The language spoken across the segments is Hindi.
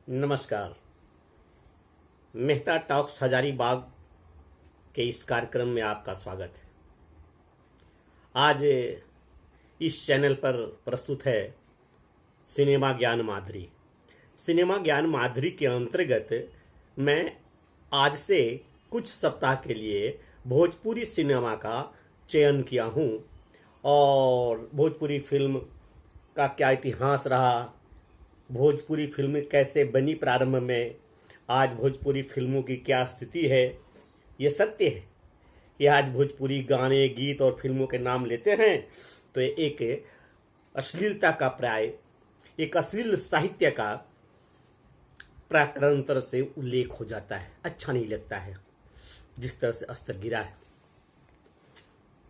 नमस्कार। मेहता टॉक्स हजारीबाग के इस कार्यक्रम में आपका स्वागत है। आज इस चैनल पर प्रस्तुत है सिनेमा ज्ञान माधुरी। सिनेमा ज्ञान माधुरी के अंतर्गत मैं आज से कुछ सप्ताह के लिए भोजपुरी सिनेमा का चयन किया हूँ और भोजपुरी फिल्म का क्या इतिहास रहा, भोजपुरी फिल्म कैसे बनी प्रारंभ में, आज भोजपुरी फिल्मों की क्या स्थिति है। ये सत्य है कि आज भोजपुरी गाने, गीत और फिल्मों के नाम लेते हैं तो एक अश्लीलता का प्राय, एक अश्लील साहित्य का प्राक्रांतर से उल्लेख हो जाता है। अच्छा नहीं लगता है जिस तरह से स्तर गिरा है।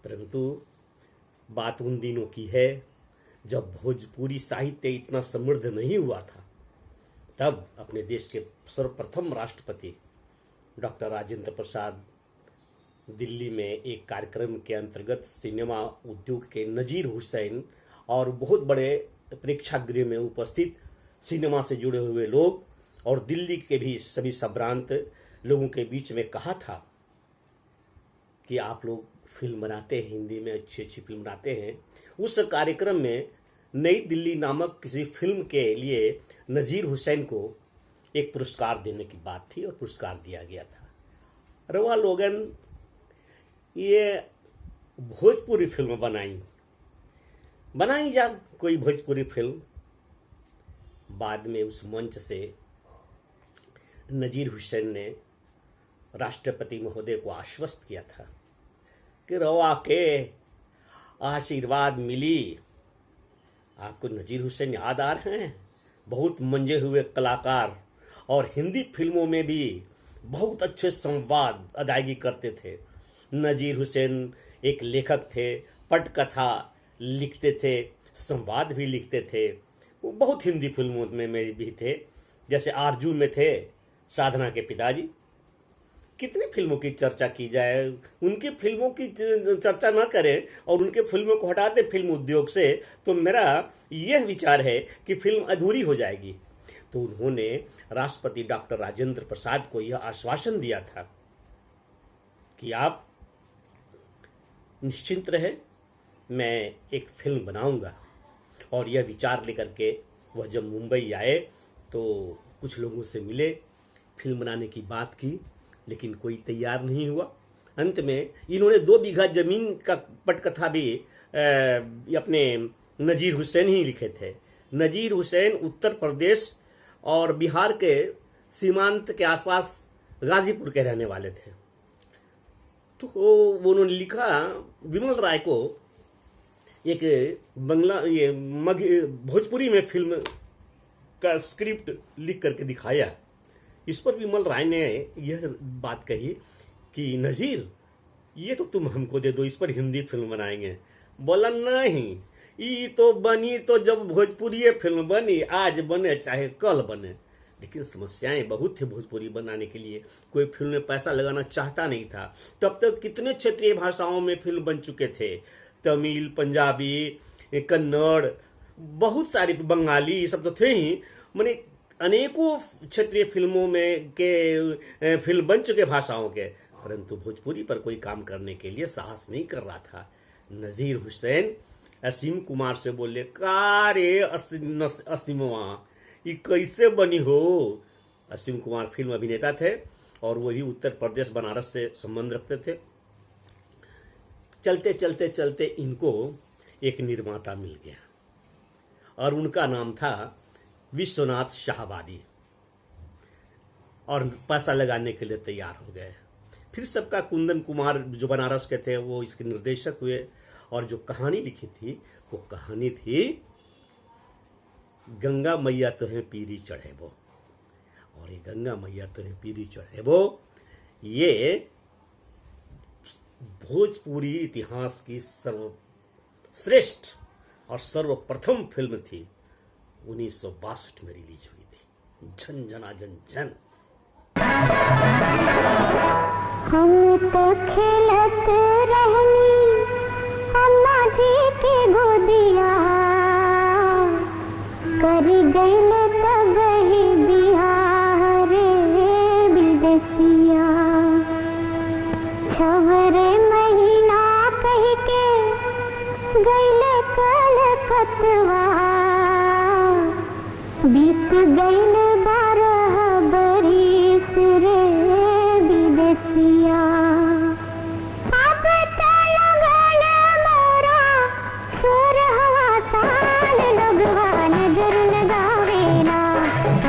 परंतु बात उन दिनों की है जब भोजपुरी साहित्य इतना समृद्ध नहीं हुआ था। तब अपने देश के सर्वप्रथम राष्ट्रपति डॉक्टर राजेंद्र प्रसाद दिल्ली में एक कार्यक्रम के अंतर्गत सिनेमा उद्योग के नजीर हुसैन और बहुत बड़े प्रेक्षागृह में उपस्थित सिनेमा से जुड़े हुए लोग और दिल्ली के भी सभी संभ्रांत लोगों के बीच में कहा था कि आप लोग फिल्म बनाते हैं, हिंदी में अच्छी अच्छी फिल्म बनाते हैं। उस कार्यक्रम में नई दिल्ली नामक किसी फिल्म के लिए नजीर हुसैन को एक पुरस्कार देने की बात थी और पुरस्कार दिया गया था। रवा लोगन ये भोजपुरी फिल्म बनाई जा कोई भोजपुरी फिल्म। बाद में उस मंच से नजीर हुसैन ने राष्ट्रपति महोदय को आश्वस्त किया था कि रवा के आशीर्वाद मिली। आपको नजीर हुसैन याद आ रहे हैं? बहुत मंजे हुए कलाकार और हिंदी फिल्मों में भी बहुत अच्छे संवाद अदायगी करते थे। नजीर हुसैन एक लेखक थे, पटकथा लिखते थे, संवाद भी लिखते थे। वो बहुत हिंदी फिल्मों में भी थे, जैसे आरजू में थे साधना के पिताजी। कितनी फिल्मों की चर्चा की जाए, उनकी फिल्मों की चर्चा ना करें और उनके फिल्मों को हटा दें फिल्म उद्योग से तो मेरा यह विचार है कि फिल्म अधूरी हो जाएगी। तो उन्होंने राष्ट्रपति डॉक्टर राजेंद्र प्रसाद को यह आश्वासन दिया था कि आप निश्चिंत रहे, मैं एक फिल्म बनाऊंगा। और यह विचार लेकर के वह जब मुंबई आए तो कुछ लोगों से मिले, फिल्म बनाने की बात की, लेकिन कोई तैयार नहीं हुआ। अंत में इन्होंने 2 बीघा जमीन का पटकथा भी अपने नजीर हुसैन ही लिखे थे। नजीर हुसैन उत्तर प्रदेश और बिहार के सीमांत के आसपास गाजीपुर के रहने वाले थे। तो उन्होंने लिखा, विमल राय को एक भोजपुरी में फिल्म का स्क्रिप्ट लिख करके दिखाया। इस पर विमल राय ने यह बात कही कि नजीर, ये तो तुम हमको दे दो, इस पर हिंदी फिल्म बनाएंगे। बोला नहीं, ये तो बनी तो जब भोजपुरी फिल्म बनी, आज बने चाहे कल बने। लेकिन समस्याएं बहुत थी भोजपुरी बनाने के लिए, कोई फिल्म में पैसा लगाना चाहता नहीं था। तब तक कितने क्षेत्रीय भाषाओं में फिल्म बन चुके थे, तमिल, पंजाबी, कन्नड़, बहुत सारी, बंगाली, ये सब तो थे ही। मैंने अनेकों क्षेत्रीय फिल्मों में के फिल्म बन चुके भाषाओं के, परंतु भोजपुरी पर कोई काम करने के लिए साहस नहीं कर रहा था। नजीर हुसैन असीम कुमार से बोले, का रे असीमवा, ये कैसे बनी हो? असीम कुमार फिल्म अभिनेता थे और वो भी उत्तर प्रदेश बनारस से संबंध रखते थे। चलते चलते चलते इनको एक निर्माता मिल गया और उनका नाम था विश्वनाथ शाहवादी, और पैसा लगाने के लिए तैयार हो गए। फिर सबका कुंदन कुमार जो बनारस के थे वो इसके निर्देशक हुए और जो कहानी लिखी थी वो कहानी थी गंगा मैया तुम्हें पीरी चढ़ेबो। और ये गंगा मैया तुम्हें पीरी चढ़ेबो ये भोजपुरी इतिहास की सर्वश्रेष्ठ और सर्वप्रथम फिल्म थी। 1962 में रिलीज हुई थी। झन झना झन झन। हम तो खेलत रहनी अम्मा जी की गोदिया, कर गइल तब ही बिहा। गईले कलकतवा, बीत गईले 12 बरिस रे विदेसिया। अब तो लगल मोरा 16वां साल, लोगवा नजर लगावेला,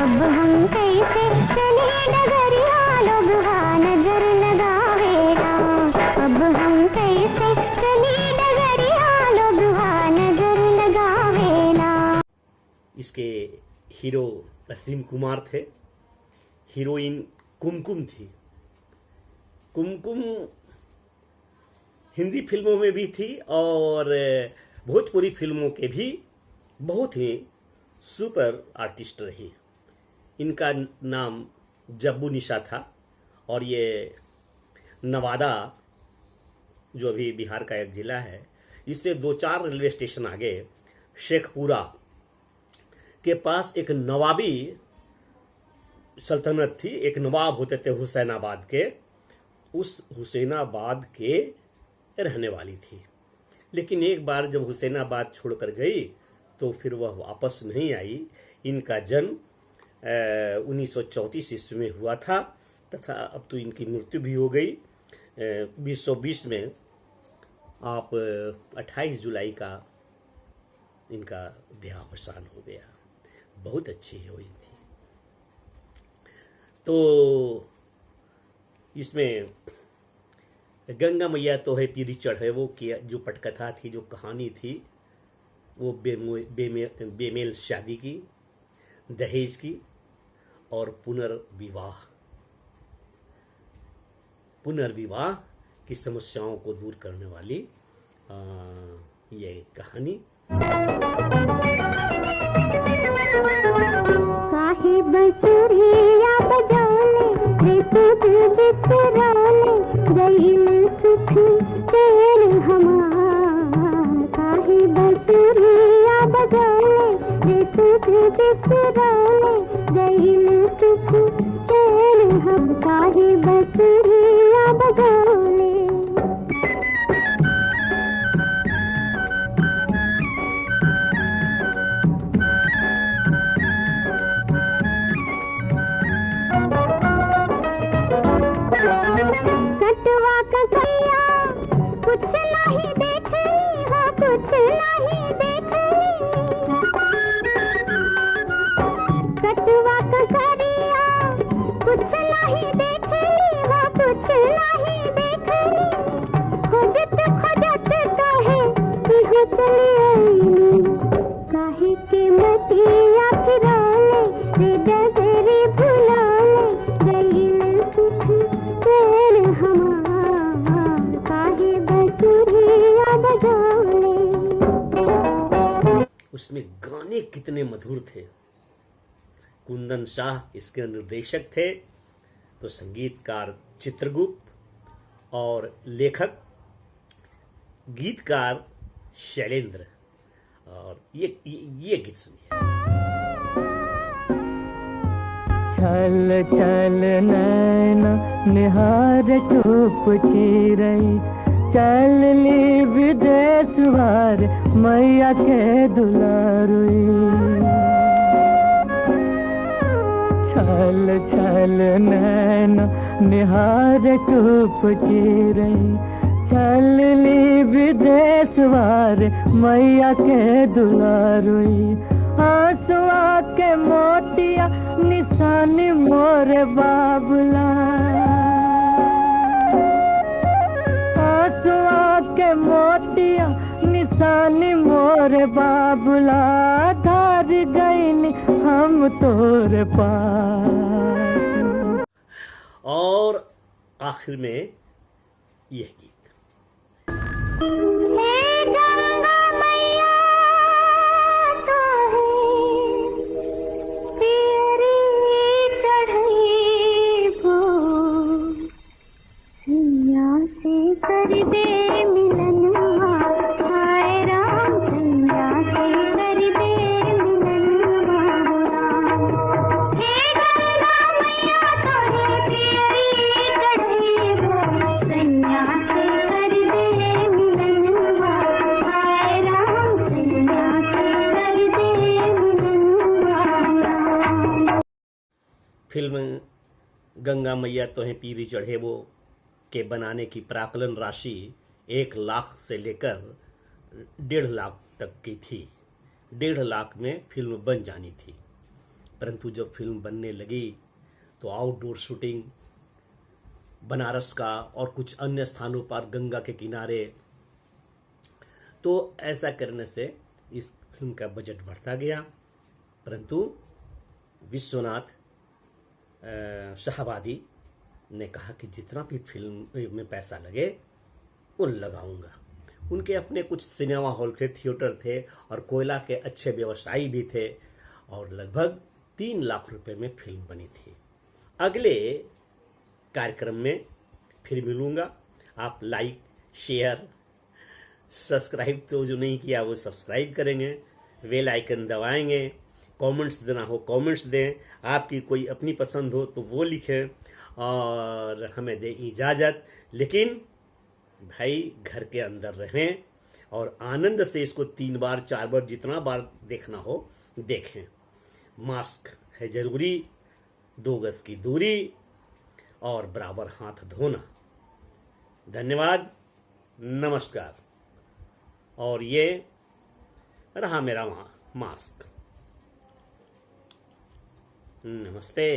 अब हम कैसे चले डगरिया, लोगवा नजर लगावेला, अब हम कैसे चले डगरिया, लोगवा नजर लगावेला। इसके हीरो असीम कुमार थे, हीरोइन कुमकुम थी। कुमकुम हिंदी फिल्मों में भी थी और भोजपुरी फिल्मों के भी बहुत ही सुपर आर्टिस्ट रही। इनका नाम जब्बू निशा था और ये नवादा, जो अभी बिहार का एक जिला है, इससे 2-4 रेलवे स्टेशन आगे शेखपुरा के पास एक नवाबी सल्तनत थी। एक नवाब होते थे हुसैनाबाद के, उस हुसैनाबाद के रहने वाली थी। लेकिन एक बार जब हुसैनाबाद छोड़कर गई तो फिर वह वापस नहीं आई। इनका जन्म 1934 ईस्वी में हुआ था तथा अब तो इनकी मृत्यु भी हो गई 2020 में। आप 28 जुलाई का इनका देहावसान हो गया। बहुत अच्छी हीरोइन थी। तो इसमें गंगा मैया तो है पीरी चढ़े, वो की जो पटकथा थी, जो कहानी थी, वो बेमेल शादी की, दहेज की और पुनर्विवाह की समस्याओं को दूर करने वाली ये कहानी। काहे बसुरिया बजाले रे तुझ बिसराले, गईल सुख चैन हमार। काहे बसुरिया बजाले रे तुझ बिसराले, गईल सुख चैन हम। काहे बसुरिया बजाले। कटवा कसैया कुछ नहीं देखली हो, कुछ नहीं देखली। कटवा कसरिया कुछ नहीं देखली हो, कुछ नहीं देखली। खोजत खोजत काहे इहो चली आईली, काहे के मतिया फिराले रे डगरी भुलाले, गईल सुख चैन हमार। काहे बसुरिया बजाले। उसमें गाने कितने मधुर थे। कुंदन शाह इसके निर्देशक थे, तो संगीतकार चित्रगुप्त और लेखक गीतकार शैलेंद्र। और ये गीत सुनिए। छल छल नैना निहार चुप चिरई, चल ली विदेश वार मैया के दुलारुई। छल छल नैना निहार चुप चिरई, चल ली विदेश वार मैया के दुलारुई। आंसुआ के मोतिया निशानी मोरे बाबुला, आंसुआ के मोतिया निशानी मोरे बाबुला। धार गईनी हम तोरे पास। और आखिर में यह गीत। हे गंगा मैया तो तेरी चढ़ी वो, सैया से कर दे मिलनवा। हाय राम, सैया से कर दे मिलनवा। हे गंगा मैया तो तेरी चढ़ी वो, सैया से कर दे मिलनवा। फिल्म गंगा मैया तोहें पीरी चढ़े वो के बनाने की प्राकलन राशि 1 लाख से लेकर 1.5 लाख तक की थी। 1.5 लाख में फिल्म बन जानी थी, परंतु जब फिल्म बनने लगी तो आउटडोर शूटिंग बनारस का और कुछ अन्य स्थानों पर गंगा के किनारे, तो ऐसा करने से इस फिल्म का बजट बढ़ता गया। परंतु विश्वनाथ शाहबादी ने कहा कि जितना भी फिल्म में पैसा लगे वो लगाऊंगा। उनके अपने कुछ सिनेमा हॉल थे, थिएटर थे और कोयला के अच्छे व्यवसायी भी थे और लगभग 3 लाख रुपए में फिल्म बनी थी। अगले कार्यक्रम में फिर मिलूंगा। आप लाइक, शेयर, सब्सक्राइब तो जो नहीं किया वो सब्सक्राइब करेंगे, बेल आइकन दबाएंगे, कमेंट्स देना हो कमेंट्स दें, आपकी कोई अपनी पसंद हो तो वो लिखें और हमें दें इजाज़त। लेकिन भाई घर के अंदर रहें और आनंद से इसको 3 बार 4 बार जितना बार देखना हो देखें। मास्क है जरूरी, 2 गज की दूरी और बराबर हाथ धोना। धन्यवाद, नमस्कार। और ये रहा मेरा मास्क। नमस्ते।